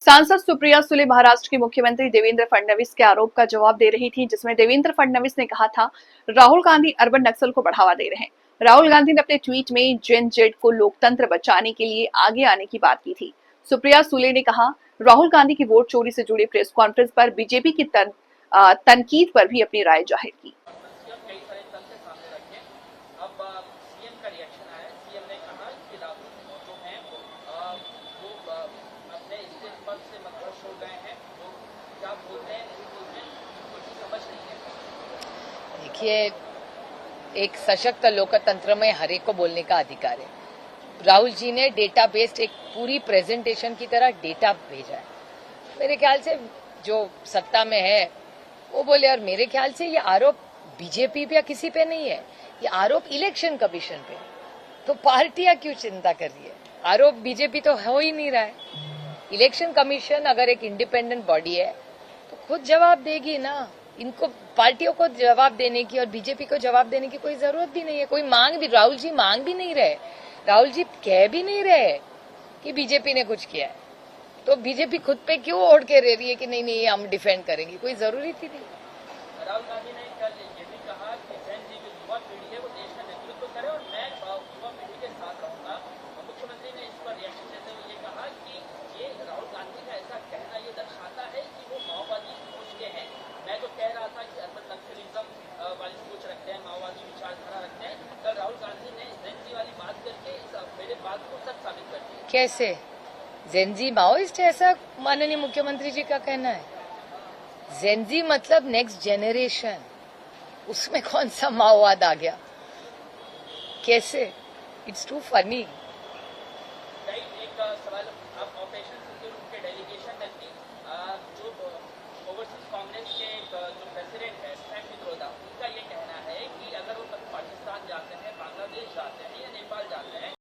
सांसद सुप्रिया सुले महाराष्ट्र के मुख्यमंत्री देवेंद्र फडणवीस के आरोप का जवाब दे रही थी, जिसमें देवेंद्र फडणवीस ने कहा था, राहुल गांधी अर्बन नक्सल को बढ़ावा दे रहे हैं। राहुल गांधी ने अपने ट्वीट में जेन जेड को लोकतंत्र बचाने के लिए आगे आने की बात की थी। सुप्रिया सुले ने कहा, राहुल गांधी की वोट चोरी से जुड़ी प्रेस कॉन्फ्रेंस पर बीजेपी की तनकीद पर भी अपनी राय जाहिर की। देखिए, एक सशक्त लोकतंत्र में हर एक को बोलने का अधिकार है। राहुल जी ने डेटा बेस्ड एक पूरी प्रेजेंटेशन की तरह डेटा भेजा है। मेरे ख्याल से जो सत्ता में है वो बोले, और मेरे ख्याल से ये आरोप बीजेपी पे या किसी पे नहीं है, ये आरोप इलेक्शन कमीशन पे। तो पार्टियां क्यों चिंता कर रही है? आरोप बीजेपी तो हो ही नहीं रहा है। इलेक्शन कमीशन अगर एक इंडिपेंडेंट बॉडी है तो खुद जवाब देगी ना। इनको पार्टियों को जवाब देने की और बीजेपी को जवाब देने की कोई जरूरत भी नहीं है। कोई मांग भी, राहुल जी मांग भी नहीं रहे, राहुल जी कह भी नहीं रहे कि बीजेपी ने कुछ किया है। तो बीजेपी खुद पे क्यों ओढ़ के रह रही है कि नहीं नहीं हम डिफेंड करेंगे? कोई जरूरी थी नहीं। राहुल गांधी ने कल ये भी कहा कि जैन जी जो युवा पीढ़ी है वो देश का नेतृत्व करे और मैं युवा पीढ़ी के साथ रहूंगा। मुख्यमंत्री ने इस पर रिएक्शन देते हुए ये कहा कि ये राहुल गांधी का ऐसा कहना ये दर्शाता है कि वो माओवादी सोच के हैं। मैं तो कह रहा था कि अर्बन नक्सलिज्म वाली सोच रखते हैं, माओवादी विचारधारा रखते हैं। कल राहुल गांधी ने जैन जी वाली बात करके मेरे बात को सच साबित कर दिया। कैसे जेनजी माओइस्ट है, ऐसा माननीय मुख्यमंत्री जी का कहना है? जेनजी मतलब नेक्स्ट जेनरेशन, उसमें कौन सा माओवाद आ गया? कैसे? It's to funny.